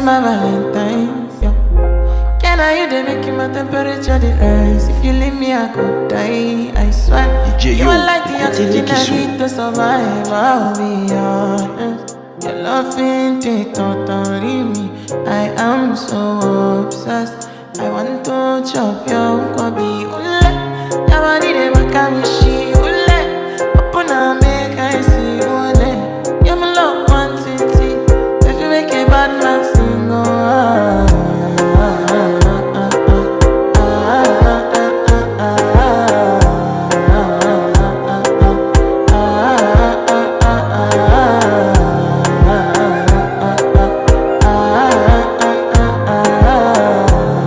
my Valentine. Yo. Can I you they make my temperature the rise? If you leave me, I could die. I swear. DJ You Yo, are like the oxygen I Kisu. need to survive. I'll be honest. Your loving take totally me. I am so obsessed. I want to chop your kwabi. Ule, your body they make me shit.